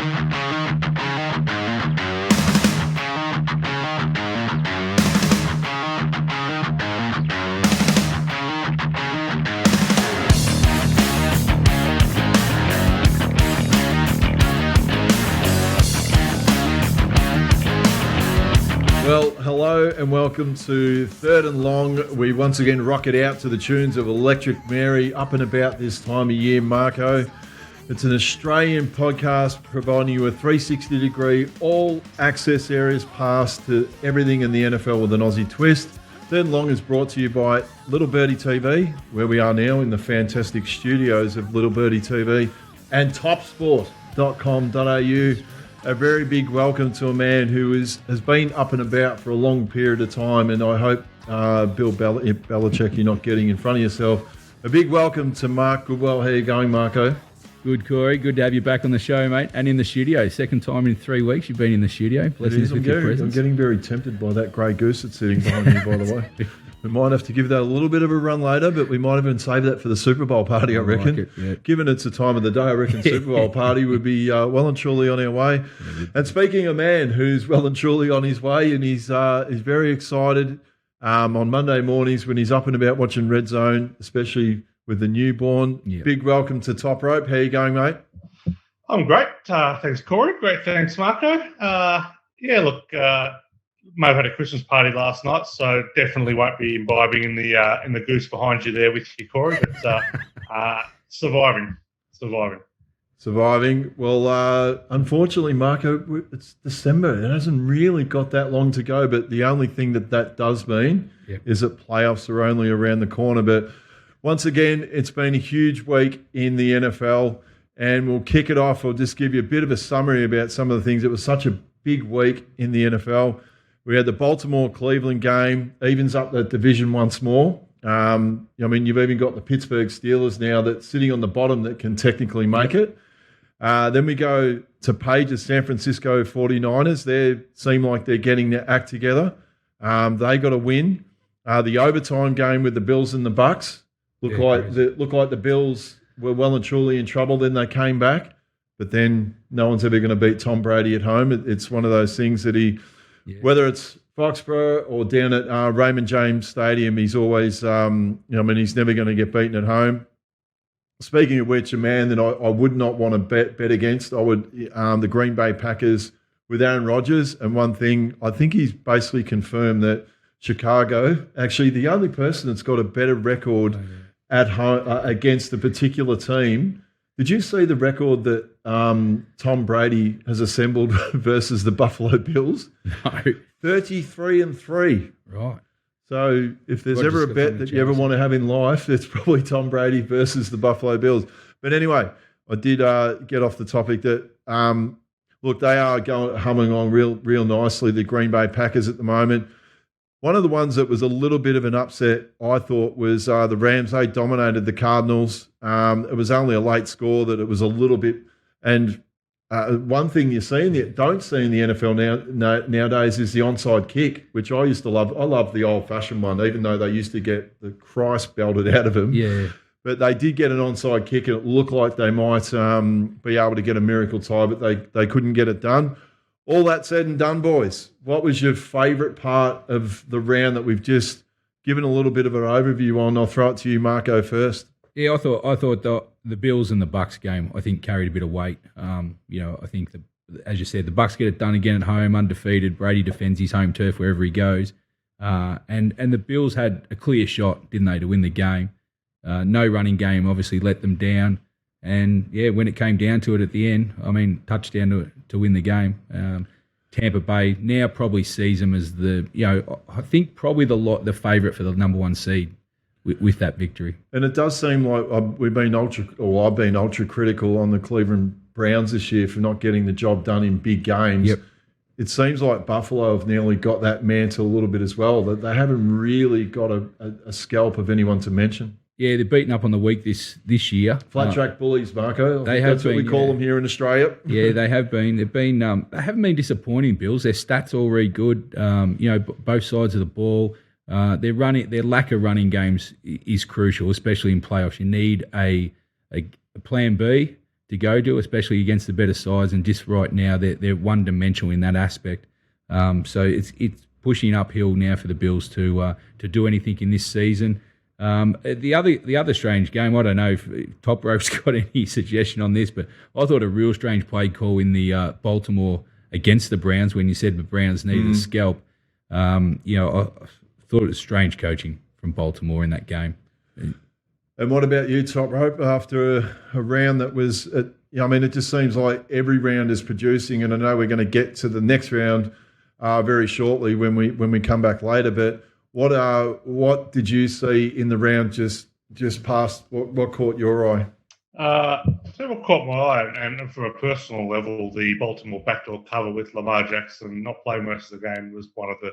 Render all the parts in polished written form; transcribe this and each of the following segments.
Well, hello and welcome to Third and Long. We once again rock it out to the tunes of Electric Mary up and about this time of year, Marco. It's an Australian podcast providing you a 360-degree all-access areas pass to everything in the NFL with an Aussie twist. Third and Long is brought to you by Little Birdie TV, where we are now in the fantastic studios of Little Birdie TV, and topsport.com.au. A very big welcome to a man who has been up and about for a long period of time, and I hope, Bill Belichick, you're not getting in front of yourself. A big welcome to Mark Goodwill. How are you going, Marco? Good, Corey. Good to have you back on the show, mate, and in the studio. Second time in 3 weeks you've been in the studio. Blessings with your presence. I'm getting very tempted by that grey goose that's sitting behind me, by the way. We might have to give that a little bit of a run later, but we might even save that for the Super Bowl party, I reckon. Like it, yeah. Given it's the time of the day, I reckon Super Bowl party would be well and truly on our way. And speaking of a man who's well and truly on his way, and he's very excited on Monday mornings when he's up and about watching Red Zone, especially with the newborn. Yep. Big welcome to Toprope. How are you going, mate? I'm great. Thanks, Corey. Great. Thanks, Marco. May have had a Christmas party last night, so definitely won't be imbibing in the goose behind you there with you, Corey. But surviving. Well, unfortunately, Marco, it's December. It hasn't really got that long to go. But the only thing that does mean is that playoffs are only around the corner. But once again, it's been a huge week in the NFL, and we'll kick it off. I'll just give you a bit of a summary about some of the things. It was such a big week in the NFL. We had the Baltimore-Cleveland game, evens up the division once more. You've even got the Pittsburgh Steelers now that's sitting on the bottom that can technically make it. Then we go to Paige's San Francisco 49ers. They seem like they're getting their act together. They got a win. The overtime game with the Bills and the Bucks looked like the Bills were well and truly in trouble. Then they came back. But then no one's ever going to beat Tom Brady at home. It's one of those things that whether it's Foxborough or down at Raymond James Stadium, he's always, he's never going to get beaten at home. Speaking of which, a man that I would not want to bet against, I would the Green Bay Packers with Aaron Rodgers. And one thing, I think he's basically confirmed that Chicago, actually the only person that's got a better record at home against a particular team. Did you see the record that Tom Brady has assembled versus the Buffalo Bills? No. 33-3. Right. So if there's ever a bet that you ever want to have in life, it's probably Tom Brady versus the Buffalo Bills. But anyway, I did get off the topic that, they are humming along real nicely, the Green Bay Packers at the moment. One of the ones that was a little bit of an upset, I thought, was the Rams. They dominated the Cardinals. It was only a late score that it was a little bit. And one thing you don't see in the NFL nowadays is the onside kick, which I used to love. I love the old-fashioned one, even though they used to get the Christ belted out of them. Yeah. But they did get an onside kick, and it looked like they might be able to get a miracle tie, but they couldn't get it done. All that said and done, boys, what was your favourite part of the round that we've just given a little bit of an overview on? I'll throw it to you, Marco, first. Yeah, I thought the Bills and the Bucks game, I think, carried a bit of weight. I think, as you said, the Bucks get it done again at home, undefeated. Brady defends his home turf wherever he goes. And the Bills had a clear shot, didn't they, to win the game. No running game obviously let them down. And, when it came down to it at the end, touchdown to win the game. Tampa Bay now probably sees them as I think probably the favourite for the number one seed with that victory. And it does seem like I've been ultra critical on the Cleveland Browns this year for not getting the job done in big games. Yep. It seems like Buffalo have nearly got that mantle a little bit as well, that they haven't really got a scalp of anyone to mention. Yeah, they're beaten up on the week this year. Flat track bullies, Marco. That's what we call them here in Australia. Yeah, they have been. They haven't been disappointing, Bills. Their stats all really good. Both sides of the ball. Their lack of running games is crucial, especially in playoffs. You need a plan B to go to, especially against the better sides. And just right now, they're one-dimensional in that aspect. So it's pushing uphill now for the Bills to do anything in this season. The other strange game, I don't know if Toprope's got any suggestion on this, but I thought a real strange play call in the Baltimore against the Browns when you said the Browns needed a scalp. I thought it was strange coaching from Baltimore in that game. And what about you, Toprope, after a round that was, it just seems like every round is producing, and I know we're going to get to the next round very shortly when we come back later, but what did you see in the round just past? What caught your eye? I think what caught my eye, and from a personal level, the Baltimore backdoor cover with Lamar Jackson not playing most of the game was one of the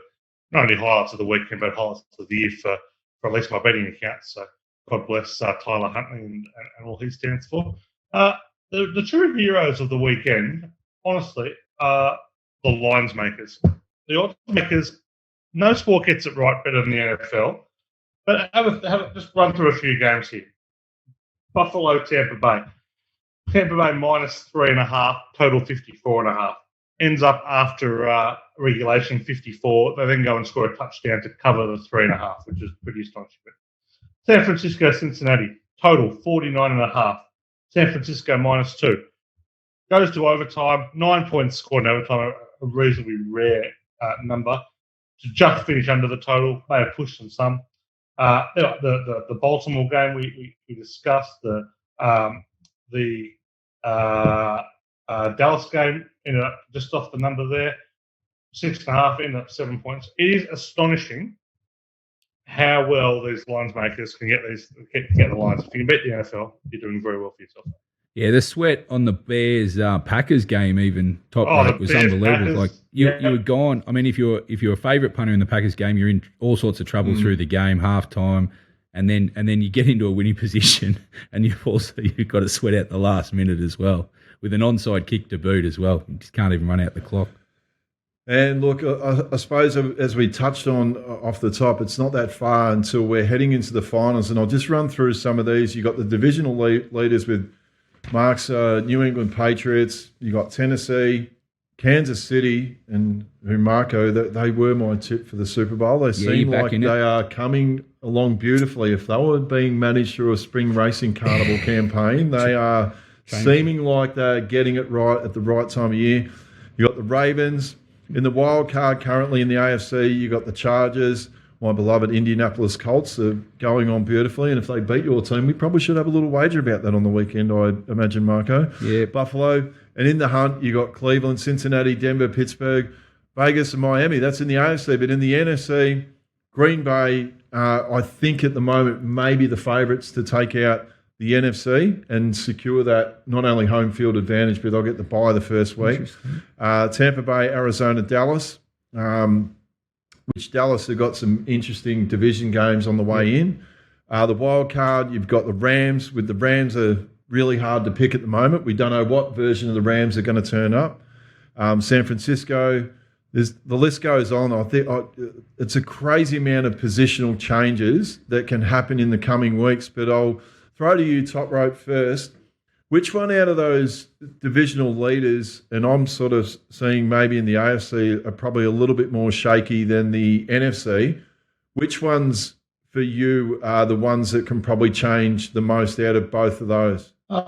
not only highlights of the weekend, but highlights of the year for at least my betting account. So God bless Tyler Huntley and all he stands for. The true heroes of the weekend, honestly, are the lines makers. The odds makers, no sport gets it right better than the NFL. But just run through a few games here. Buffalo, Tampa Bay. Tampa Bay minus 3.5, total 54.5. Ends up after regulation 54. They then go and score a touchdown to cover the 3.5, which is pretty astonishing. San Francisco, Cincinnati, total 49.5. San Francisco minus 2. Goes to overtime, 9 points scored in overtime, a reasonably rare number. To just finish under the total, may have pushed them some. The Baltimore game we discussed, the Dallas game ended up just off the number there, 6.5 ended up 7 points. It is astonishing how well these lines makers can get the lines. If you can bet the NFL, you're doing very well for yourself. Yeah, the sweat on the Bears Packers game even Toprope was unbelievable. Packers, like you were gone. I mean, if you're a favourite punter in the Packers game, you're in all sorts of trouble through the game, half time, and then you get into a winning position, and you've got to sweat out the last minute as well with an onside kick to boot as well. You just can't even run out the clock. And look, I suppose as we touched on off the top, it's not that far until we're heading into the finals, and I'll just run through some of these. You got the divisional leaders with Mark's New England Patriots. You got Tennessee, Kansas City, and Marco. They were my tip for the Super Bowl. They seem like they are coming along beautifully. If they were being managed through a spring racing carnival campaign, they are seeming like they're getting it right at the right time of year. You got the Ravens. In the wild card currently in the AFC, you got the Chargers. My beloved Indianapolis Colts are going on beautifully, and if they beat your team, we probably should have a little wager about that on the weekend, I imagine, Marco. Yeah. Buffalo. And in the hunt, you got Cleveland, Cincinnati, Denver, Pittsburgh, Vegas, and Miami. That's in the AFC. But in the NFC, Green Bay, I think at the moment, may be the favourites to take out the NFC and secure that not only home field advantage, but they'll get the bye the first week. Tampa Bay, Arizona, Dallas. Which Dallas have got some interesting division games on the way in. The wild card, you've got the Rams. With the Rams are really hard to pick at the moment. We don't know what version of the Rams are going to turn up. San Francisco, the list goes on. I think it's a crazy amount of positional changes that can happen in the coming weeks. But I'll throw to you, Toprope, first. Which one out of those divisional leaders, and I'm sort of seeing maybe in the AFC, are probably a little bit more shaky than the NFC, which ones for you are the ones that can probably change the most out of both of those? Look,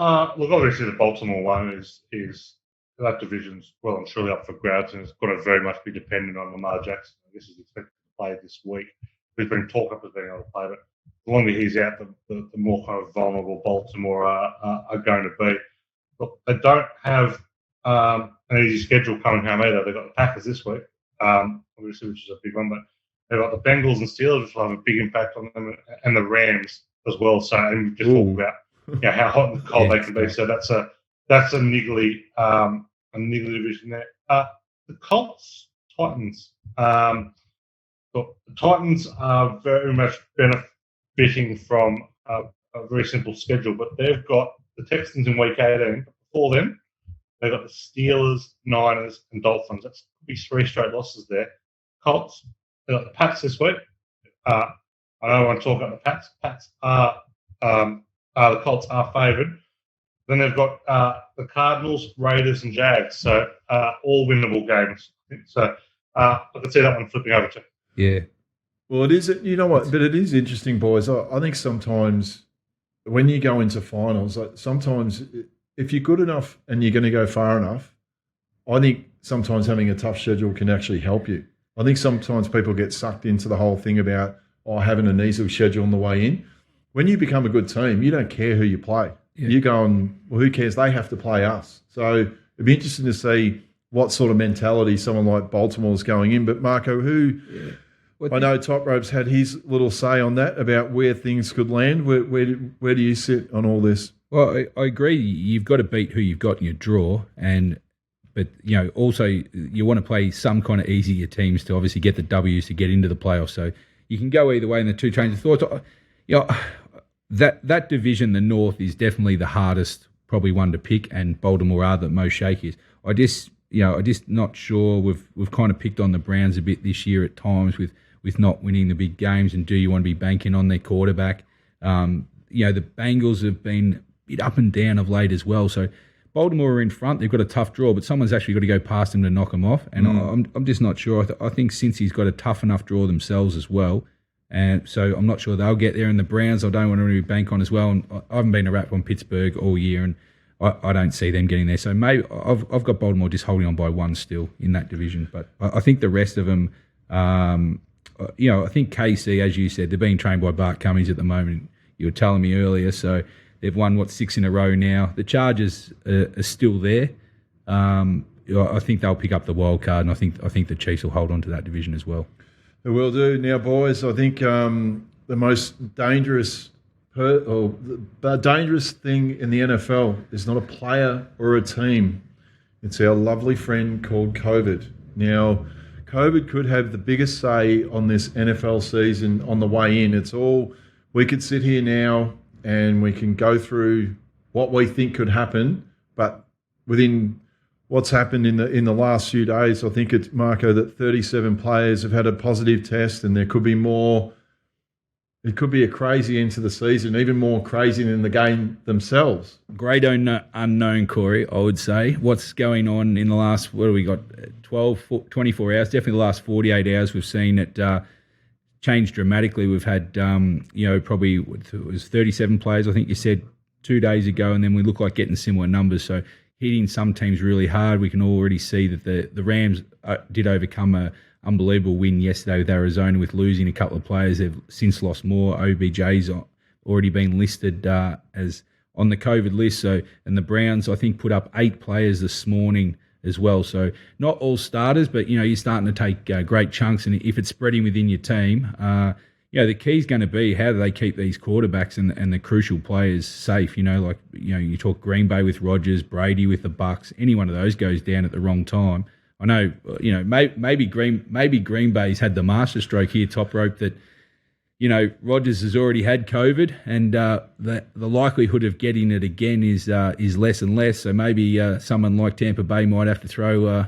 obviously the Baltimore one is that division's well and surely up for grabs, and it's going to very much be dependent on Lamar Jackson. This is expected to play this week. He's been talked up as being able to play, but the longer he's out, the more kind of vulnerable Baltimore are going to be. Look, they don't have an easy schedule coming home either. They've got the Packers this week, obviously, which is a big one, but they've got the Bengals and Steelers, which will have a big impact on them, and the Rams as well. So, and we just talked about how hot and cold they can be. So that's a niggly division there. The Colts, Titans. Look, the Titans are very much benefiting from a very simple schedule, but they've got the Texans in week 18. Before them, they've got the Steelers, Niners, and Dolphins. That's could be 3 straight losses there. Colts, they've got the Pats this week. I don't want to talk about the Pats. The Colts are favoured. Then they've got the Cardinals, Raiders, and Jags. So all winnable games. So I could see that one flipping over to. Yeah. Well, it is. You know what? But it is interesting, boys. I think sometimes when you go into finals, sometimes if you're good enough and you're going to go far enough, I think sometimes having a tough schedule can actually help you. I think sometimes people get sucked into the whole thing about having an easy schedule on the way in. When you become a good team, you don't care who you play. Yeah. You're going, well, who cares? They have to play us. So it'd be interesting to see what sort of mentality someone like Baltimore is going in. But Marco, I know Toprope's had his little say on that about where things could land. Where do you sit on all this? Well, I agree. You've got to beat who you've got in your draw, but also you want to play some kind of easier teams to obviously get the W's to get into the playoffs. So you can go either way in the two trains of thought. That division, the North, is definitely the hardest, probably one to pick, and Baltimore are the most shakiest. I just not sure. We've kind of picked on the Browns a bit this year at times with not winning the big games, and do you want to be banking on their quarterback? The Bengals have been a bit up and down of late as well. So Baltimore are in front. They've got a tough draw, but someone's actually got to go past them to knock them off. And I'm just not sure. I think Cincy's got a tough enough draw themselves as well. And so I'm not sure they'll get there. And the Browns, I don't want to really bank on as well. And I haven't been a wrap on Pittsburgh all year, and I don't see them getting there. So maybe I've got Baltimore just holding on by one still in that division. But I think the rest of them, I think KC, as you said, they're being trained by Bart Cummings at the moment. You were telling me earlier. So they've won, 6 in a row now. The Chargers are still there. I think they'll pick up the wild card, and I think the Chiefs will hold on to that division as well. It will do. Now, boys, I think the most dangerous thing in the NFL is not a player or a team. It's our lovely friend called COVID. Now, COVID could have the biggest say on this NFL season on the way in. We could sit here now and we can go through what we think could happen, but within what's happened in the last few days, I think it's, Marco, that 37 players have had a positive test, and there could be more. It could be a crazy end to the season, even more crazy than the game themselves. Great unknown, Corey, I would say. What's going on in the last, 24 hours, definitely the last 48 hours, we've seen it change dramatically. We've had, probably it was 37 players, I think you said 2 days ago, and then we look like getting similar numbers. So hitting some teams really hard. We can already see that the Rams did overcome an unbelievable win yesterday with Arizona, with losing a couple of players. They've since lost more. OBJ's already been listed as on the COVID list. So, and the Browns, I think, put up 8 players this morning as well. So not all starters, but you're starting to take great chunks. And if it's spreading within your team, the key is going to be how do they keep these quarterbacks and the crucial players safe. You talk Green Bay with Rodgers, Brady with the Bucks. Any one of those goes down at the wrong time. I know, maybe Green Bay's had the masterstroke here, Toprope, that Rodgers has already had COVID, and the likelihood of getting it again is less and less. So maybe someone like Tampa Bay might have to throw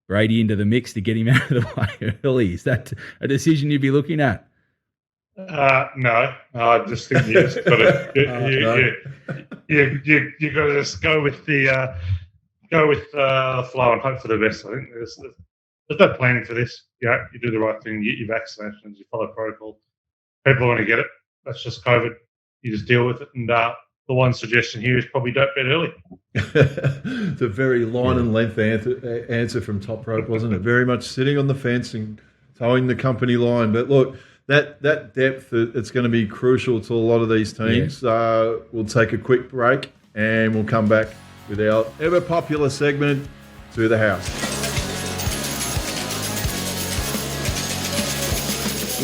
Brady into the mix to get him out of the way early. Is that a decision you'd be looking at? No, I just think you just got to you got to just go with the flow and hope for the best. I think there's no planning for this. You do the right thing. You get your vaccinations. You follow protocol. People are going to get it. That's just COVID. You just deal with it. And the one suggestion here is probably don't bet early. It's a very line and length answer from Toprope, wasn't it? Very much sitting on the fence and towing the company line. But look, that depth, it's going to be crucial to a lot of these teams. Yeah. We'll take a quick break and we'll come back with our ever popular segment, To the House.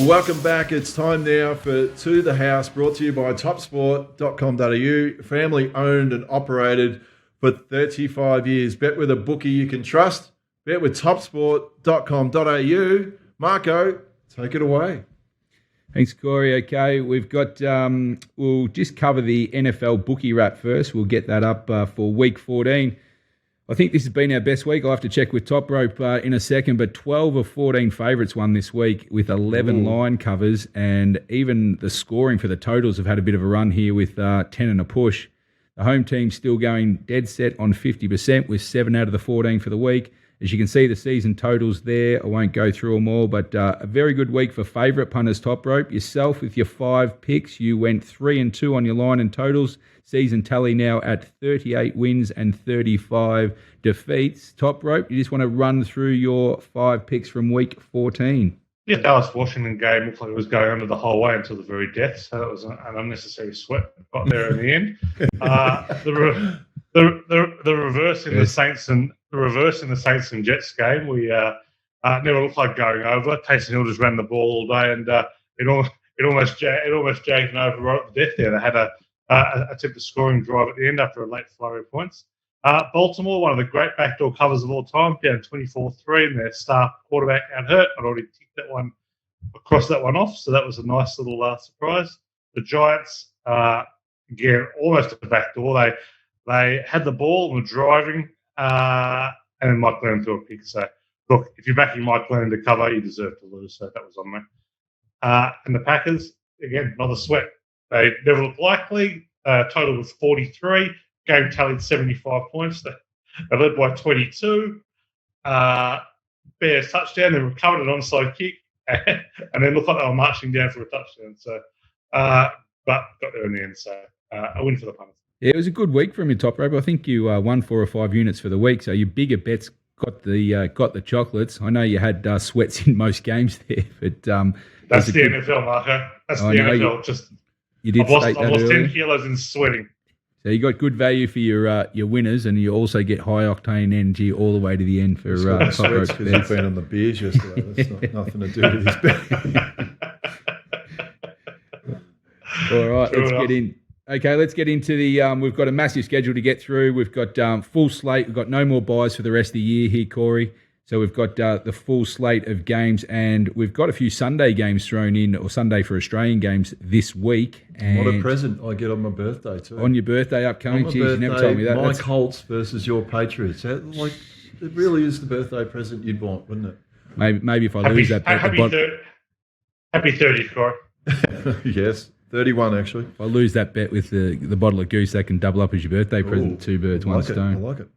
Welcome back. It's time now for To the House, brought to you by topsport.com.au, family owned and operated for 35 years. Bet with a bookie you can trust. Bet with topsport.com.au. Marco, take it away. Thanks, Corey. Okay, we've got, we'll just cover the NFL bookie wrap first. We'll get that up for week 14. I think this has been our best week. I'll have to check with Toprope in a second, but 12 of 14 favourites won this week with 11 line covers, and even the scoring for the totals have had a bit of a run here with 10 and a push. The home team's still going dead set on 50% with 7 out of the 14 for the week. As you can see, the season totals there. I won't go through them all, but a very good week for favourite Punters Top Rope. Yourself with your 5 picks, you went 3-2 on your line and totals. Season tally now at 38 wins and 35 defeats. Top Rope, you just want to run through your 5 picks from week 14. Yeah, Dallas-Washington game looked like it was going under the whole way until the very death, so that was an unnecessary sweat. Got there in the end. The reverse in the Saints and Jets game, we never looked like going over. Taysom Hill just ran the ball all day, and it almost jagged over right at the death there. They had a attempted scoring drive at the end after a late flurry of points. Baltimore, one of the great backdoor covers of all time, down 24-3, and their star quarterback out hurt. I'd already ticked that one, crossed that one off, so that was a nice little surprise. The Giants, again, almost a backdoor. They had the ball and were driving, and then Mike Glennon threw a pick. So, look, if you're backing Mike Glennon to cover, you deserve to lose. So that was on me. And the Packers, again, another sweat. They never looked likely. Total was 43. Game tallied 75 points. They led by 22. Bears touchdown. They recovered an onside kick, and then looked like they were marching down for a touchdown. So, but got there in the end. So, a win for the Punters. Yeah, it was a good week from your Top Rope. I think you won 4 or 5 units for the week, so your bigger bets got the chocolates. I know you had sweats in most games there, but that's the NFL, Marco. That's the NFL. I've lost 10 kilos in sweating. So you got good value for your winners, and you also get high octane energy all the way to the end for Top Rope. Because you've been on the beers yesterday. That's nothing to do with his bet. All right, let's get in. Okay, let's get into the. We've got a massive schedule to get through. We've got full slate. We've got no more buys for the rest of the year here, Corey. So we've got the full slate of games, and we've got a few Sunday games thrown in, or Sunday for Australian games this week. And what a present I get on my birthday too. On your birthday upcoming, geez, you never told me that. My Colts versus your Patriots. It really is the birthday present you'd want, wouldn't it? Maybe if I lose that bet. Happy 30th, Corey. Yes. 31, actually. If I lose that bet with the bottle of goose, that can double up as your birthday present. 2 birds, one stone. I like it.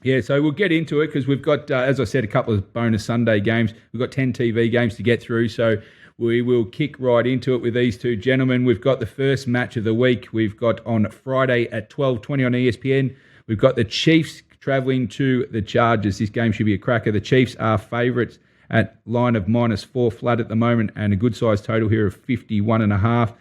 Yeah, so we'll get into it because we've got, as I said, a couple of bonus Sunday games. We've got 10 TV games to get through, so we will kick right into it with these two gentlemen. We've got the first match of the week. We've got on Friday at 12:20 on ESPN. We've got the Chiefs travelling to the Chargers. This game should be a cracker. The Chiefs are favourites at line of -4 flat at the moment, and a good size total here of 51.5.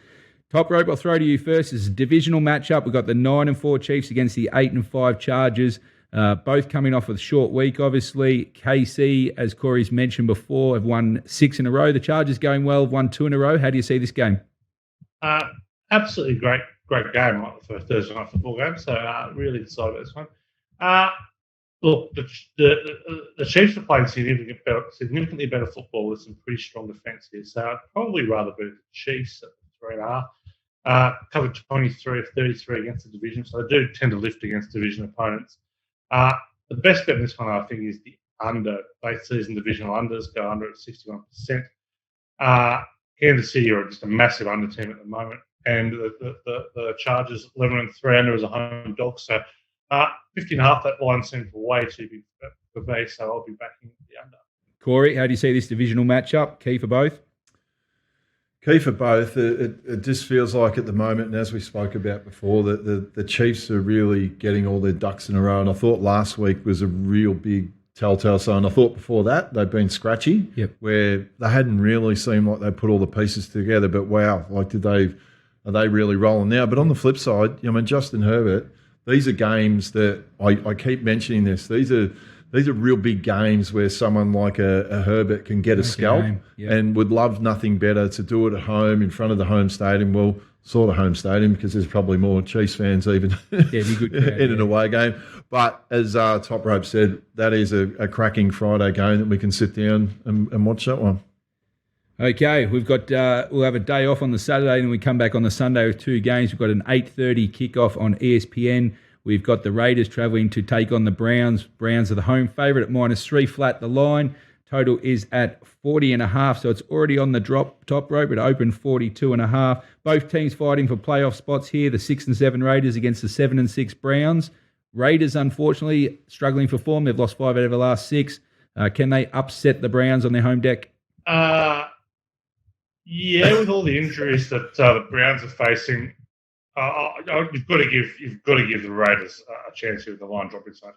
Top Rope, I'll throw to you first. It's a divisional matchup. We've got the 9-4 Chiefs against the 8-5 Chargers. Both coming off a short week, obviously. KC, as Corey's mentioned before, have won 6 in a row. The Chargers going well, have won 2 in a row. How do you see this game? Absolutely great game for a Thursday night football game. So really excited about this one. Look, the Chiefs are playing significantly better football with some pretty strong defence here. So I'd probably rather bet the Chiefs at 3.5. Covered 23 of 33 against the division, so they do tend to lift against division opponents. The best bet in this one, I think, is the under. Late season divisional unders go under at 61%. Kansas City are just a massive under team at the moment, and the Chargers 11-3 under as a home dog. So 50.5, that line seems way too big for me, so I'll be backing the under. Corey, how do you see this divisional matchup? Key for both? Key for both. It just feels like at the moment, and as we spoke about before, that the Chiefs are really getting all their ducks in a row. And I thought last week was a real big telltale sign. I thought before that they'd been scratchy, where they hadn't really seemed like they put all the pieces together. But wow, like are they really rolling now? But on the flip side, I mean, Justin Herbert, these are games that I keep mentioning this. These are real big games where someone like a Herbert can get a scalp and would love nothing better to do it at home in front of the home stadium. Well, sort of home stadium because there's probably more Chiefs fans even in an away game. But as Top Rope said, that is a cracking Friday game that we can sit down and watch that one. Okay, we've got we'll have a day off on the Saturday and we come back on the Sunday with 2 games. We've got an 8:30 kickoff on ESPN. We've got the Raiders travelling to take on the Browns. Browns are the home favourite at -3 flat the line. Total is at 40.5, so it's already on the top rope. It opened 42.5. Both teams fighting for playoff spots here. The 6 and 7 Raiders against the 7 and 6 Browns. Raiders, unfortunately, struggling for form. They've lost 5 out of the last 6. Can they upset the Browns on their home deck? Yeah, with all the injuries that the Browns are facing, you've got to give the Raiders a chance here with the line dropping so much.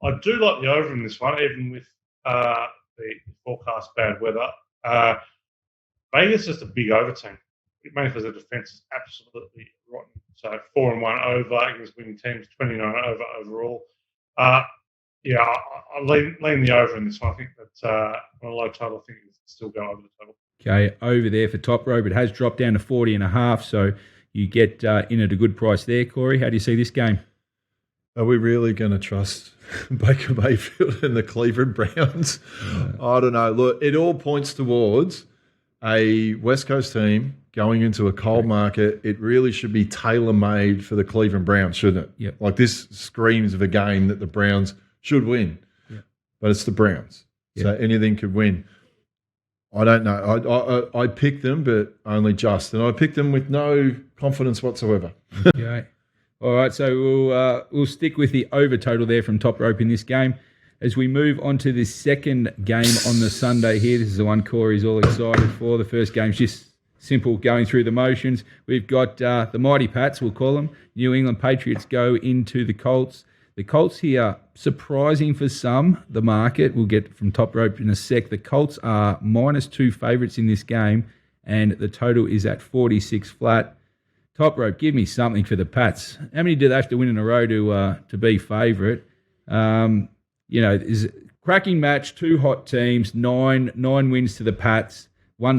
I do like the over in this one, even with the forecast bad weather. Vegas is just a big over team, mainly because the defense is absolutely rotten. So 4-1 over against winning teams, 29 over overall. I lean the over in this one. I think that on a low total, I think it still go over the total. Okay, over there for top rope. It has dropped down to 40.5, so you get in at a good price there, Corey. How do you see this game? Are we really going to trust Baker Mayfield and the Cleveland Browns? I don't know. Look, it all points towards a West Coast team going into a cold market. It really should be tailor-made for the Cleveland Browns, shouldn't it? Yep. Like this screams of a game that the Browns should win. Yep. But it's the Browns. Yep. So anything could win. I don't know. I picked them, but only just. And I picked them with no confidence whatsoever. Okay. All right, so we'll stick with the over total there from top rope in this game. As we move on to the second game on the Sunday here, this is the one Corey's all excited for. The first game's just simple, going through the motions. We've got the Mighty Pats, we'll call them. New England Patriots go into the Colts. The Colts here, surprising for some, the market. We'll get from top rope in a sec. The Colts are -2 favourites in this game, and the total is at 46 flat. Top rope, give me something for the Pats. How many do they have to win in a row to be favourite? Is cracking match, 2 hot teams, nine wins to the Pats,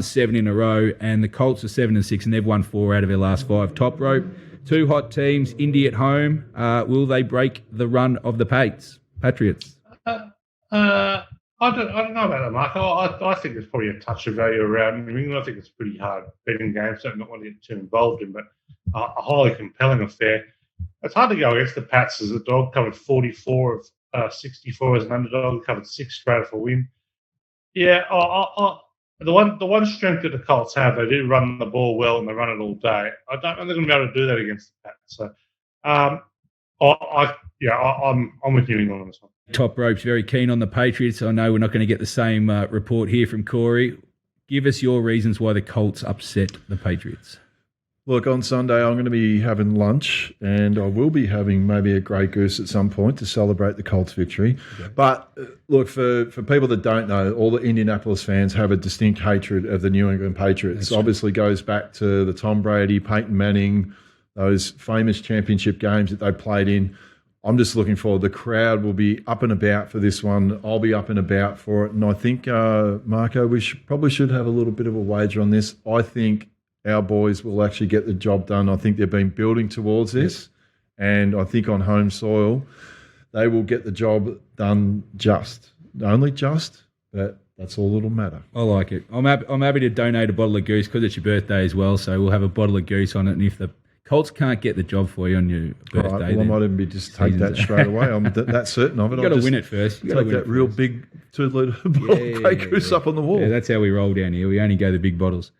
7 in a row, and the Colts are 7 and 6, and they've won 4 out of their last 5. Top rope, 2 hot teams, Indy at home. Will they break the run of the Patriots? I don't know about that, Mark. I think there's probably a touch of value around New England. I think it's a pretty hard betting game, so I'm not want to get too involved in, but a highly compelling affair. It's hard to go against the Pats as a dog. Covered 44 of 64 as an underdog. Covered 6 straight for a win. Yeah, the one strength that the Colts have, they do run the ball well and they run it all day. I don't know they're going to be able to do that against the Pats. So, I'm with New England on this one. Top rope's very keen on the Patriots. I know we're not going to get the same report here from Corey. Give us your reasons why the Colts upset the Patriots. Look, on Sunday I'm going to be having lunch and I will be having maybe a Grey Goose at some point to celebrate the Colts victory. Okay. But look, for people that don't know, all the Indianapolis fans have a distinct hatred of the New England Patriots. That's obviously goes back to the Tom Brady, Peyton Manning, those famous championship games that they played in. I'm just looking forward. The crowd will be up and about for this one. I'll be up and about for it. And I think, Marco, we probably should have a little bit of a wager on this. I think our boys will actually get the job done. I think they've been building towards this. And I think on home soil, they will get the job done just. Only just, but that's all that'll matter. I like it. I'm happy to donate a bottle of goose because it's your birthday as well. So we'll have a bottle of goose on it. And if the Colts can't get the job for you on your birthday. All right, well, I might even just take that straight away. I'm that certain of it. You've got to win it first. Take that real big 2-litre bottle of Grey Goose up on the wall. Yeah, that's how we roll down here. We only go the big bottles.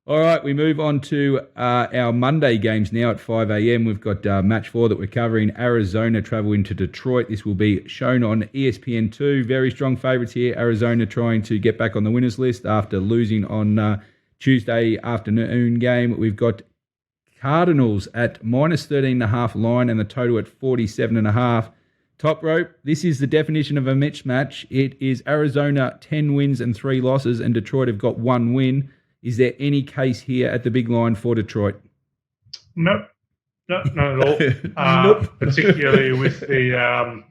All right, we move on to our Monday games now at 5 a.m. We've got match 4 that we're covering. Arizona travel into Detroit. This will be shown on ESPN2. Very strong favourites here. Arizona trying to get back on the winners list after losing on Tuesday afternoon game. We've got Cardinals at -13.5 line and the total at 47.5. Top rope, this is the definition of a mismatch. It is Arizona 10 wins and 3 losses and Detroit have got 1 win. Is there any case here at the big line for Detroit? Nope. No, not at all. Nope. Particularly with the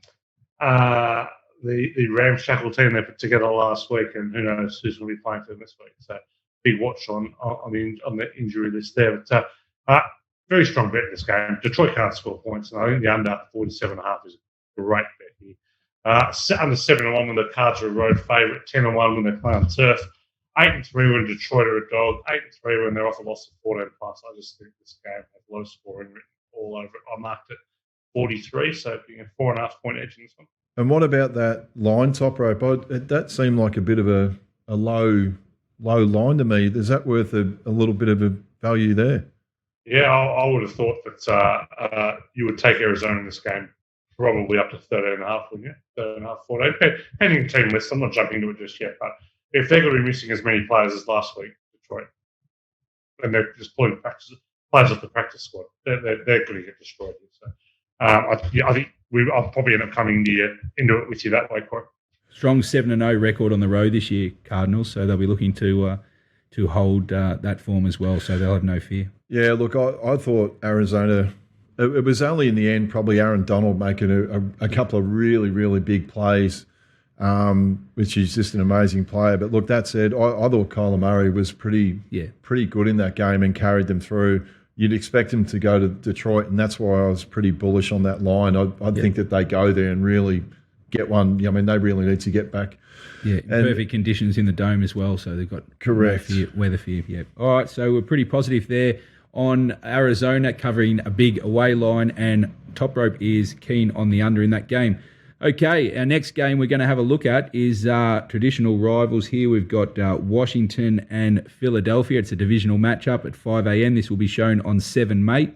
ramshackle team they put together last week, and who knows who's going to be playing for them this week. So big watch on the injury list there. But very strong bet in this game. Detroit can't score points, and I think the under 47.5 is a great bet here. Under 7-1 when the Cards are a road favourite, 10-1 when they play on turf, 8-3 when Detroit are a dog, 8-3 when they're off a loss of 14+. I just think this game has low scoring written all over it. I marked it 43, so being a 4.5 point edge in this one. And what about that line top rope? That seemed like a bit of a low line to me. Is that worth a little bit of a value there? Yeah, I would have thought that you would take Arizona in this game probably up to 13.5, wouldn't you? 13.5, 14. Depending on team list, I'm not jumping into it just yet, but if they're going to be missing as many players as last week, Detroit, and they're just pulling players off the practice squad, they're going to get destroyed. So I think I'll probably end up coming into it with you that way, Corey. Strong 7-0 record on the road this year, Cardinals, so they'll be looking to hold that form as well, so they'll have no fear. Yeah, look, I thought Arizona, it was only in the end probably Aaron Donald making a couple of really, really big plays, which is just an amazing player. But look, that said, I thought Kyler Murray was pretty good in that game and carried them through. You'd expect him to go to Detroit, and that's why I was pretty bullish on that line. I think that they go there and really get one. I mean, they really need to get back. Yeah, perfect conditions in the dome as well, so they've got correct weather fear. Yeah. All right, so we're pretty positive there on Arizona covering a big away line, and Top Rope is keen on the under in that game. Okay, our next game we're going to have a look at is traditional rivals here. We've got Washington and Philadelphia. It's a divisional matchup at 5 a.m. This will be shown on 7 Mate.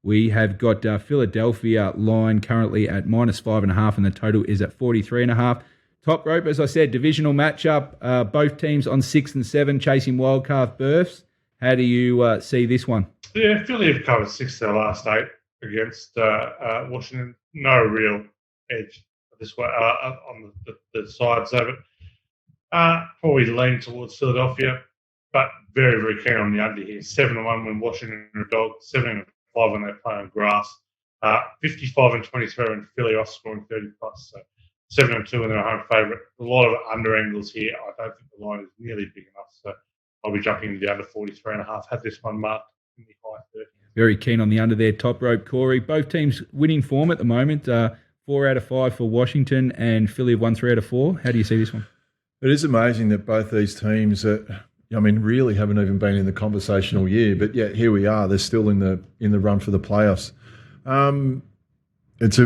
We have got Philadelphia line currently at -5.5, and the total is at 43.5. Top Rope, as I said, divisional matchup. Both teams on 6 and 7 chasing wildcard berths. How do you see this one? Yeah, Philly have covered 6 of their last 8 against Washington. No real edge this way on the sides of it. Probably lean towards Philadelphia, but very, very keen on the under here. 7-1 when Washington are a dog, 7-5 when they play on grass, 55-23 when Philly off scoring 30+. So 7-2 when they're a home favourite. A lot of under angles here. I don't think the line is nearly big enough, so I'll be jumping into the under 43.5. Have this one marked in the high 30s. Very keen on the under there, Top Rope, Corey. Both teams winning form at the moment. 4 out of 5 for Washington, and Philly have won 3 out of 4. How do you see this one? It is amazing that both these teams, really haven't even been in the conversation all year, but yet here we are. They're still in the run for the playoffs. It's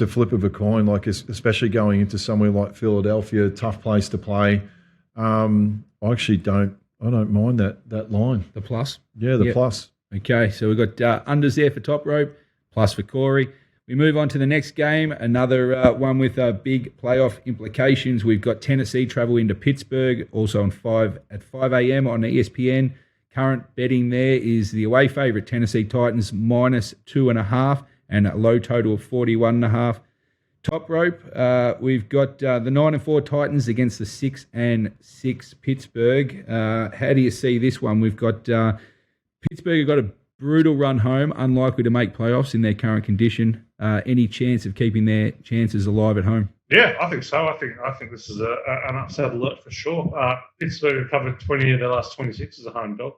a flip of a coin. Like especially going into somewhere like Philadelphia, tough place to play. I don't mind that line. The plus? Yeah, the plus. Okay, so we've got unders there for Top Rope, plus for Corey. We move on to the next game, another one with big playoff implications. We've got Tennessee travel into Pittsburgh, also at 5 a.m. on ESPN. Current betting there is the away favourite Tennessee Titans -2.5 and a low total of 41.5. Top Rope, we've got the 9-4 Titans against the 6-6 Pittsburgh. How do you see this one? We've got Pittsburgh have got a brutal run home, unlikely to make playoffs in their current condition. Any chance of keeping their chances alive at home? Yeah, I think so. I think this is an upset alert for sure. Pittsburgh have covered 20 of their last 26 as a home dog.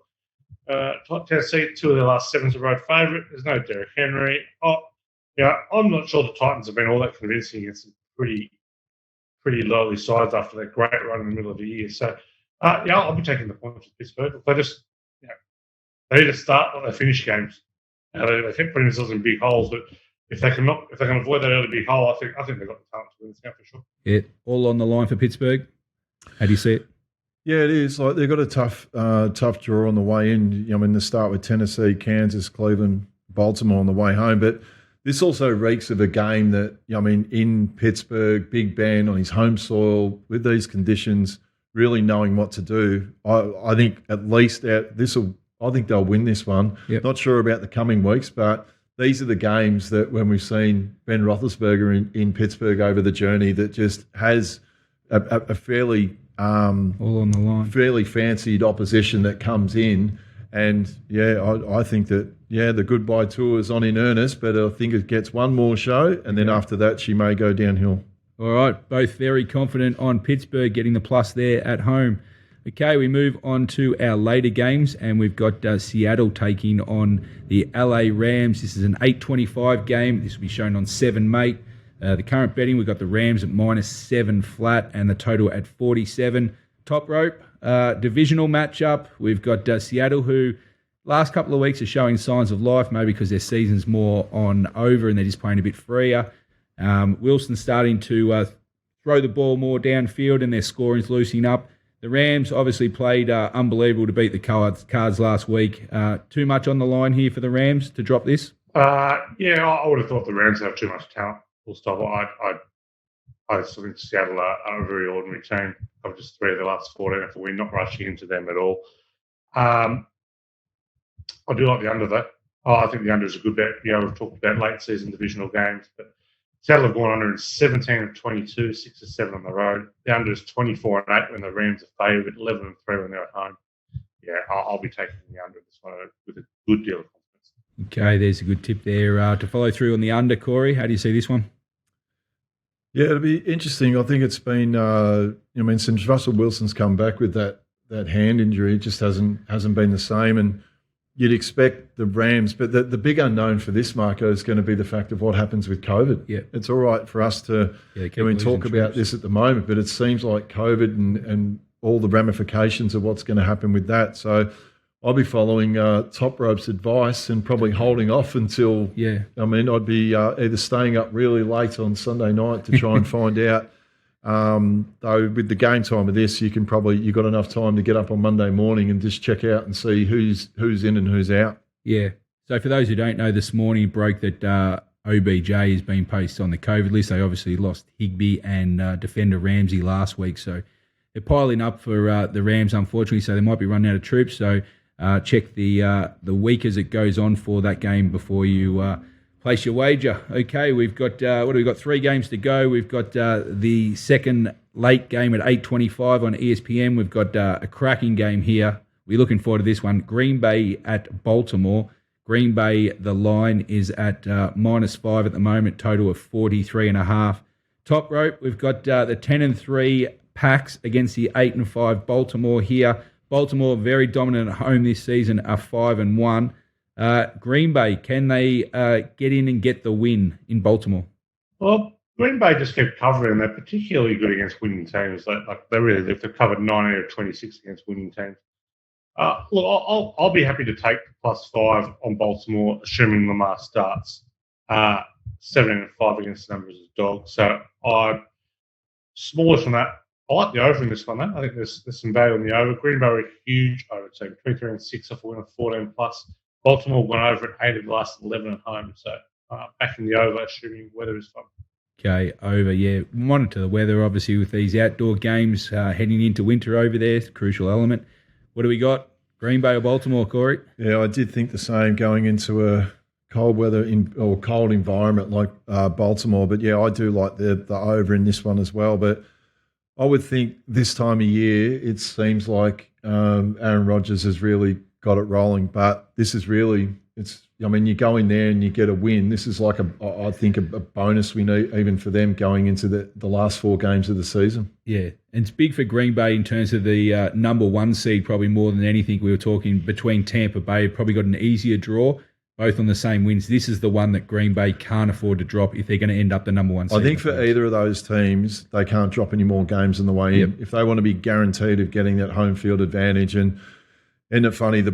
Tennessee, 2 of their last 7 as a road favourite. There's no Derrick Henry. I'm not sure the Titans have been all that convincing against some pretty lowly sides after that great run in the middle of the year. So, I'll be taking the points with Pittsburgh. They just, they need to start when they finish games. They keep putting themselves in big holes, but if they can avoid that early big hole, I think they've got the talent to win this game for sure. Yeah, all on the line for Pittsburgh. How do you see it? Yeah, it is. Like they've got a tough draw on the way in. They start with Tennessee, Kansas, Cleveland, Baltimore on the way home. But this also reeks of a game that, in Pittsburgh, Big Ben on his home soil with these conditions, really knowing what to do. I think at least I think they'll win this one. Yep. Not sure about the coming weeks, but these are the games that when we've seen Ben Roethlisberger in Pittsburgh over the journey that just has a fairly all on the line, fairly fancied opposition that comes in. And, I think that, the goodbye tour is on in earnest, but I think it gets one more show, and then after that she may go downhill. All right, both very confident on Pittsburgh getting the plus there at home. Okay, we move on to our later games, and we've got Seattle taking on the LA Rams. This is an 8:25 game. This will be shown on 7 Mate. The current betting, we've got the Rams at -7 flat and the total at 47. Top Rope, divisional matchup. We've got Seattle, who last couple of weeks are showing signs of life, maybe because their season's more on over and they're just playing a bit freer. Wilson's starting to throw the ball more downfield and their scoring's loosening up. The Rams obviously played unbelievable to beat the Cards last week. Too much on the line here for the Rams to drop this? Yeah, I would have thought the Rams have too much talent. Full stop. I think Seattle are a very ordinary team. I've just 3 of the last 14 if we're not rushing into them at all. I do like the under though. I think the under is a good bet. We've talked about late season divisional games, but Seattle have gone under in 17 of 22, 6 of 7 on the road. The under is 24 and 8 when the Rams are favoured, 11 and 3 when they're at home. Yeah, I'll be taking the under this one with a good deal of confidence. Okay, there's a good tip there. To follow through on the under, Corey, how do you see this one? Yeah, it'll be interesting. I think it's been, since Russell Wilson's come back with that hand injury, it just hasn't been the same. And you'd expect the Rams, but the big unknown for this, Marco, is going to be the fact of what happens with COVID. Yeah. It's all right for us to talk about this at the moment, but it seems like COVID and all the ramifications of what's going to happen with that. So I'll be following Toprope's advice and probably holding off until, I'd be either staying up really late on Sunday night to try and find out. Though with the game time of this, you've got enough time to get up on Monday morning and just check out and see who's in and who's out. Yeah. So for those who don't know, this morning broke that OBJ has been posted on the COVID list. They obviously lost Higbee and defender Ramsey last week. So they're piling up for the Rams, unfortunately. So they might be running out of troops. So check the week as it goes on for that game before you place your wager. Okay, we've got, 3 games to go. We've got the second late game at 8:25 on ESPN. We've got a cracking game here. We're looking forward to this one. Green Bay at Baltimore. Green Bay, the line is at -5 at the moment, total of 43.5. Top rope, we've got the 10-3 Packs against the 8-5 Baltimore here. Baltimore very dominant at home this season, are 5-1. Green Bay, can they get in and get the win in Baltimore? Well, Green Bay just kept covering. They're particularly good against winning teams. They've covered 19 of 26 against winning teams. Look, I'll be happy to take the +5 on Baltimore, assuming Lamar starts. 7-5 against the numbers of dogs. So I'm smallish on that. I like the over in this one, though. I think there's some value on the over. Green Bay are a huge over team, 23-6 off a win of 14+. Baltimore went over at 8 of the last 11 at home. So backing the over, assuming weather is fun. Okay, over, yeah. Monitor the weather, obviously, with these outdoor games heading into winter over there. It's a crucial element. What do we got? Green Bay or Baltimore, Corey? Yeah, I did think the same going into a cold weather or cold environment like Baltimore. But, yeah, I do like the over in this one as well. But I would think this time of year, it seems like Aaron Rodgers has really got it rolling. But this is really, you go in there and you get a win. This is like I think a bonus we need even for them going into the last 4 games of the season. Yeah, and it's big for Green Bay in terms of the number 1 seed, probably more than anything. We were talking between Tampa Bay, probably got an easier draw, both on the same wins. This is the one that Green Bay can't afford to drop if they're going to end up the number 1 seed. I think for either of those teams, they can't drop any more games on the way in if they want to be guaranteed of getting that home field advantage. And isn't it funny, the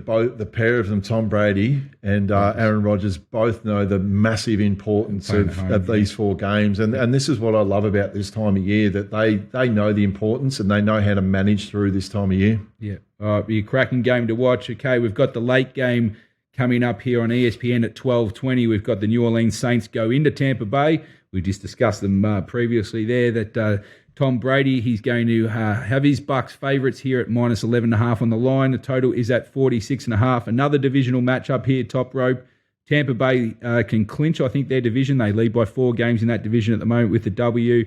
pair of them, Tom Brady and Aaron Rodgers, both know the massive importance of these 4 games. And this is what I love about this time of year, that they know the importance and they know how to manage through this time of year. Yeah. All right, be a cracking game to watch. Okay, we've got the late game coming up here on ESPN at 12:20. We've got the New Orleans Saints go into Tampa Bay. We just discussed them previously there, that Tom Brady, he's going to have his Bucks favourites here at -11.5 on the line. The total is at 46.5. Another divisional matchup here, top rope. Tampa Bay can clinch, I think, their division. They lead by 4 games in that division at the moment with the W.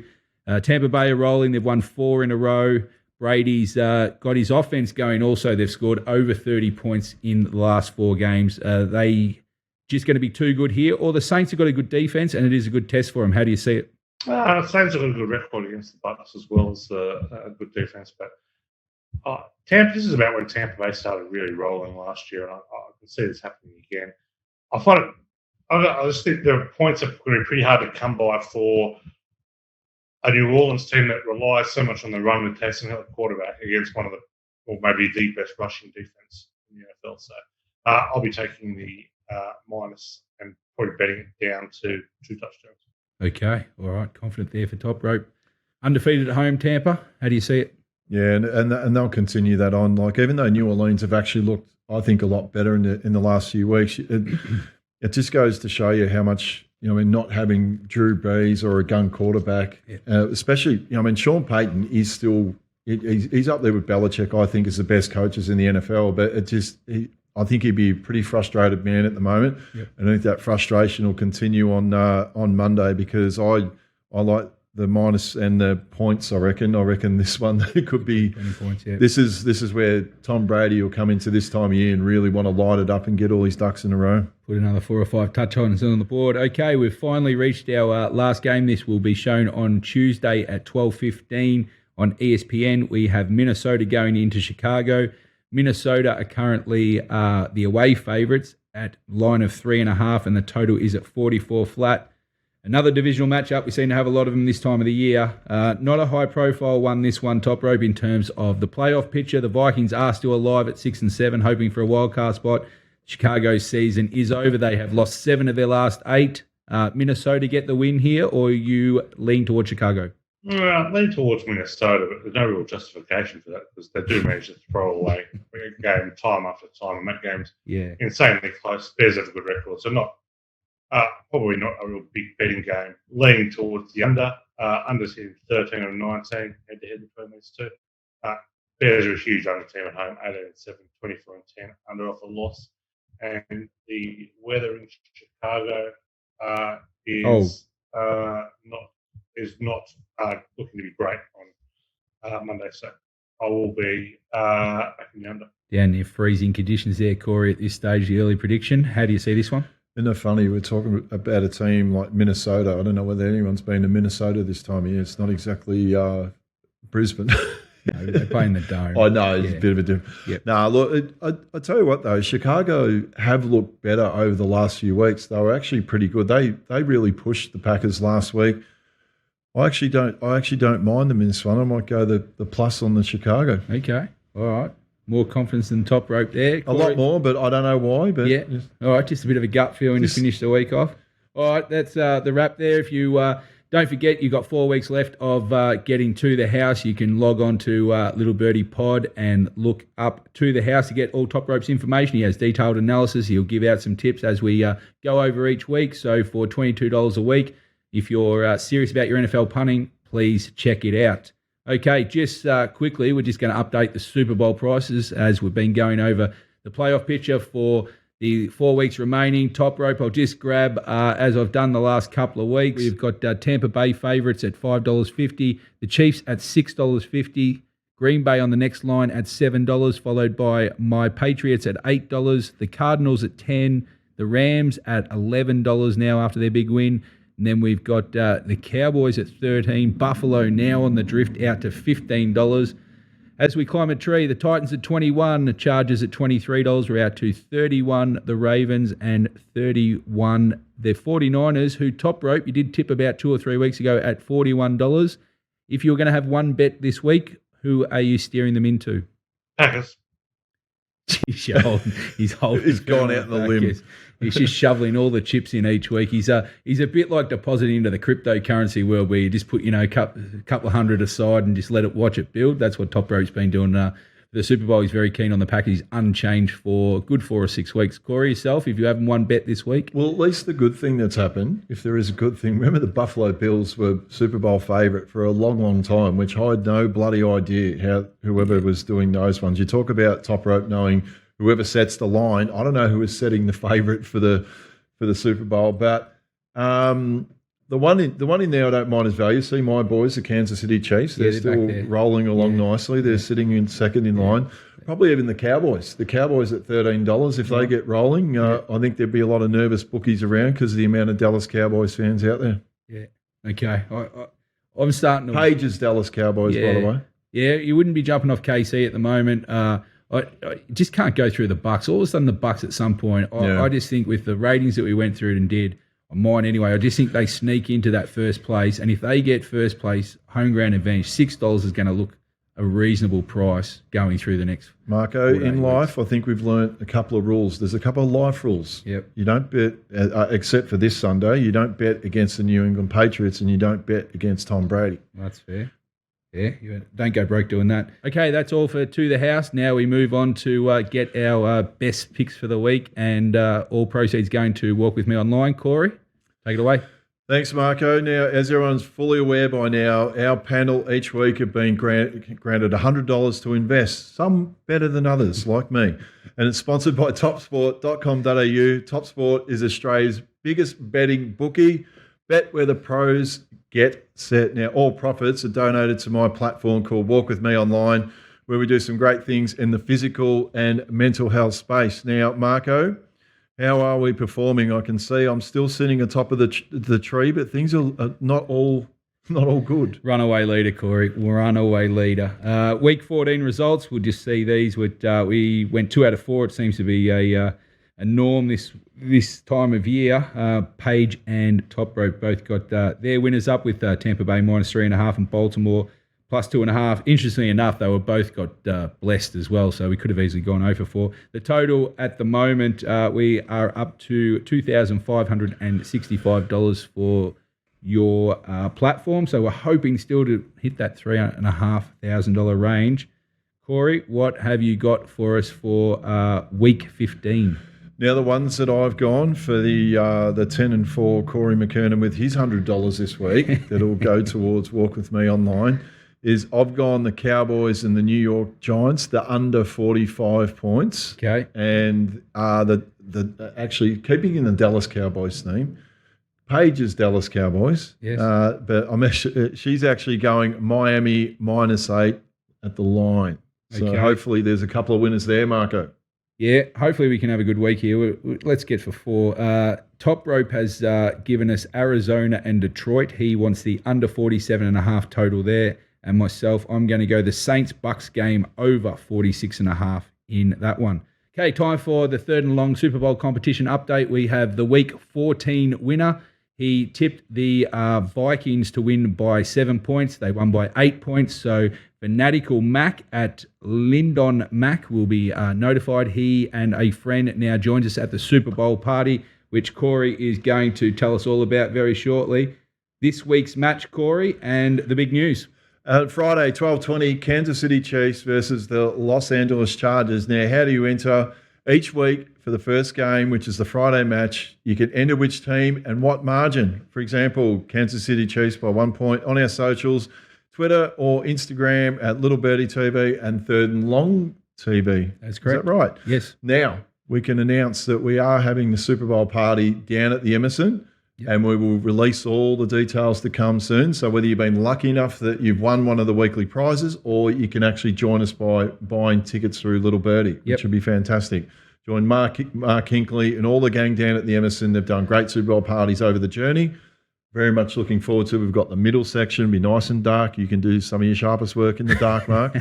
Tampa Bay are rolling. They've won 4 in a row. Brady's got his offense going also. They've scored over 30 points in the last 4 games. They just going to be too good here, or the Saints have got a good defense and it is a good test for them. How do you see it? Saints have got a good record against the Bucks as well as a good defense. But Tampa, this is about when Tampa Bay started really rolling last year, and I can see this happening again. I just think the points are going to be pretty hard to come by for a New Orleans team that relies so much on the run with Taysom Hill at quarterback against one of or maybe the best rushing defense in the NFL. So I'll be taking the minus and probably betting it down to 2 touchdowns. Okay, all right. Confident there for Top Rope. Undefeated at home, Tampa. How do you see it? Yeah, and they'll continue that on. Like, even though New Orleans have actually looked, I think, a lot better in the last few weeks, it just goes to show you how much, not having Drew Brees or a gun quarterback, especially, Sean Payton is still, he's up there with Belichick, I think, as the best coaches in the NFL, but I think he'd be a pretty frustrated man at the moment. Yep. And I think that frustration will continue on Monday, because I like the minus and the points. I reckon this one could be. 20 points. Yeah. This is where Tom Brady will come into this time of year and really want to light it up and get all his ducks in a row. Put another 4 or 5 touchdowns on the board. Okay, we've finally reached our last game. This will be shown on Tuesday at 12:15 on ESPN. We have Minnesota going into Chicago. Minnesota are currently the away favourites at line of 3.5, and the total is at 44 flat. Another divisional matchup. We seem to have a lot of them this time of the year. Not a high-profile one, this one, Top Rope, in terms of the playoff picture. The Vikings are still alive at 6 and 7, hoping for a wildcard spot. Chicago's season is over. They have lost 7 of their last 8. Minnesota get the win here, or you lean towards Chicago? I lean towards Minnesota, but there's no real justification for that, because they do manage to throw away a game time after time, and that game's insanely close. Bears have a good record, so probably not a real big betting game. Leaning towards the under. Under's hitting 13 and 19 head-to-head between these two. Bears are a huge under team at home, 18 and 7, 24 and 10, under off a loss. And the weather in Chicago is not looking to be great on Monday. So I will be backing the under. Down near freezing conditions there, Corey, at this stage, the early prediction. How do you see this one? Isn't it funny? We're talking about a team like Minnesota. I don't know whether anyone's been to Minnesota this time of year. It's not exactly Brisbane. No, they play in the Dome. I know, it's a bit of a difference. Yep. No, look, I tell you what, though, Chicago have looked better over the last few weeks. They were actually pretty good. They really pushed the Packers last week. I actually don't mind them in this one. I might go the plus on the Chicago. Okay, all right. More confidence than Top Rope there, Corey. A lot more, but I don't know why. But yeah, all right. Just a bit of a gut feeling to finish the week off. All right, that's the wrap there. If you don't forget, you've got 4 weeks left of getting to the house. You can log on to Little Birdie Pod and look up to the house to get all Top Rope's information. He has detailed analysis. He'll give out some tips as we go over each week. So for $22 a week, if you're serious about your NFL punting, please check it out. Okay, just quickly, we're just going to update the Super Bowl prices as we've been going over the playoff picture for the 4 weeks remaining. Top Rope, I'll just grab, as I've done the last couple of weeks, we've got Tampa Bay favourites at $5.50, the Chiefs at $6.50, Green Bay on the next line at $7, followed by my Patriots at $8, the Cardinals at $10, the Rams at $11 now after their big win. And then we've got the Cowboys at $13, Buffalo now on the drift out to $15. As we climb a tree, the Titans at $21, the Chargers at $23, we're out to $31, the Ravens, and $31, the 49ers, who Top Rope, you did tip about 2 or 3 weeks ago at $41. If you're going to have one bet this week, who are you steering them into? Packers. He's holding. He's gone out on the limb. Yes. He's just shoveling all the chips in each week. He's a bit like depositing into the cryptocurrency world, where you just put a couple of hundred aside and just watch it build. That's what Top Rope's been doing. For the Super Bowl, he's very keen on the Packers. He's unchanged for good 4 or 6 weeks. Corey, yourself, if you haven't won bet this week, well, at least the good thing that's happened, if there is a good thing, remember the Buffalo Bills were Super Bowl favourite for a long, long time, which I had no bloody idea how whoever was doing those ones. You talk about Top Rope knowing whoever sets the line. I don't know who is setting the favourite for the Super Bowl, but the one in there I don't mind as value. See my boys, the Kansas City Chiefs, they're still rolling along nicely. They're sitting in second in line. Probably even the Cowboys. The Cowboys at $13. If they get rolling, I think there'd be a lot of nervous bookies around because of the amount of Dallas Cowboys fans out there. Yeah. Okay. I'm starting to... Paige's Dallas Cowboys, by the way. Yeah, you wouldn't be jumping off KC at the moment. I just can't go through the Bucks. All of a sudden, the Bucks at some point, I just think with the ratings that we went through and did, on mine anyway, I just think they sneak into that first place. And if they get first place, home ground advantage, $6 is going to look a reasonable price going through the next. Marco, in life, I think we've learnt a couple of rules. There's a couple of life rules. Yep. You don't bet, except for this Sunday, you don't bet against the New England Patriots and you don't bet against Tom Brady. That's fair. Yeah, you don't go broke doing that. Okay, that's all for To The House. Now we move on to get our best picks for the week, and all proceeds going to Walk With Me Online. Corey, take it away. Thanks, Marco. Now, as everyone's fully aware by now, our panel each week have been granted $100 to invest, some better than others, like me. And it's sponsored by topsport.com.au. TopSport is Australia's biggest betting bookie. Bet where the pros get set. Now, all profits are donated to my platform called Walk With Me Online, where we do some great things in the physical and mental health space. Now, Marco, how are we performing? I can see I'm still sitting atop of the tree, but things are not all good. Runaway leader, Corey. Runaway leader. Week 14 results. We'll just see these. We went 2 out of 4. It seems to be a norm this time of year. Paige and Toprope both got their winners up with Tampa Bay -3.5 and Baltimore +2.5. Interestingly enough, they were both got blessed as well, so we could have easily gone 0 for 4. The total at the moment, we are up to $2,565 for your platform, so we're hoping still to hit that $3,500 range. Corey, what have you got for us for week 15? Now, the ones that I've gone for the 10-4 Corey McKernan with his $100 this week that'll go towards Walk With Me Online is I've gone the Cowboys and the New York Giants, the under 45 points. Okay. And actually keeping in the Dallas Cowboys theme, Paige's Dallas Cowboys. Yes. But she's actually going Miami -8 at the line. So hopefully there's a couple of winners there, Marco. Yeah, hopefully we can have a good week here. Let's get for 4. Top Rope has given us Arizona and Detroit. He wants the under 47.5 total there. And myself, I'm going to go the Saints-Bucks game over 46.5 in that one. Okay, time for the third and long Super Bowl competition update. We have the Week 14 winner. He tipped the Vikings to win by 7 points. They won by 8 points. So Fanatical Mac at Lyndon Mac will be notified. He and a friend now joins us at the Super Bowl party, which Corey is going to tell us all about very shortly. This week's match, Corey, and the big news. Friday, 12:20, Kansas City Chiefs versus the Los Angeles Chargers. Now, how do you enter? Each week for the first game, which is the Friday match, you can enter which team and what margin. For example, Kansas City Chiefs by 1 point on our socials, Twitter or Instagram at Little Birdie TV and Third and Long TV. That's correct. Is that right? Yes. Now, we can announce that we are having the Super Bowl party down at the Emerson. Yep. And we will release all the details to come soon. So whether you've been lucky enough that you've won one of the weekly prizes, or you can actually join us by buying tickets through Little Birdie, which would be fantastic. Join Mark Hinkley and all the gang down at the Emerson. They've done great Super Bowl parties over the journey. Very much looking forward to it. We've got the middle section, be nice and dark. You can do some of your sharpest work in the dark, Mark.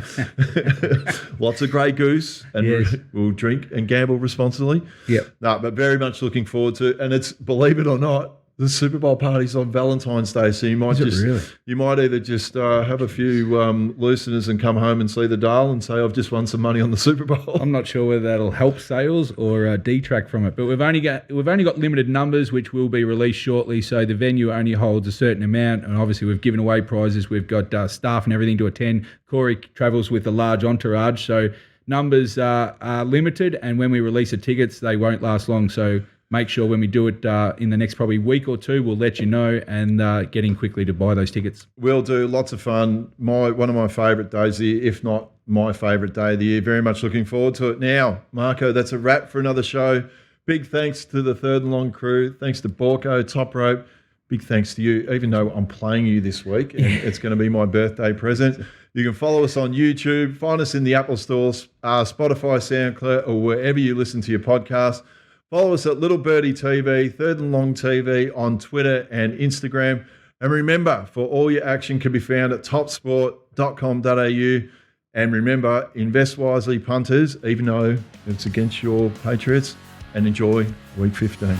Lots of Grey Goose, and we'll drink and gamble responsibly. Yep. No, but very much looking forward to it. And it's, believe it or not, the Super Bowl party's on Valentine's Day, so you might you might either just have a few looseners and come home and see the dial and say, I've just won some money on the Super Bowl. I'm not sure whether that'll help sales or detract from it, but we've only got limited numbers, which will be released shortly. So the venue only holds a certain amount, and obviously we've given away prizes. We've got staff and everything to attend. Corey travels with a large entourage, so numbers are limited, and when we release the tickets, they won't last long. So make sure when we do it in the next probably week or two, we'll let you know and get in quickly to buy those tickets. We'll do. Lots of fun. One of my favourite days of the year, if not my favourite day of the year. Very much looking forward to it. Now, Marco, that's a wrap for another show. Big thanks to the Third and Long crew. Thanks to Borko, Toprope. Big thanks to you, even though I'm playing you this week and it's going to be my birthday present. You can follow us on YouTube. Find us in the Apple stores, Spotify, SoundCloud, or wherever you listen to your podcast. Follow us at Little Birdie TV, Third and Long TV on Twitter and Instagram. And remember, for all your action can be found at topsport.com.au. And remember, invest wisely, punters, even though it's against your Patriots, and enjoy Week 15.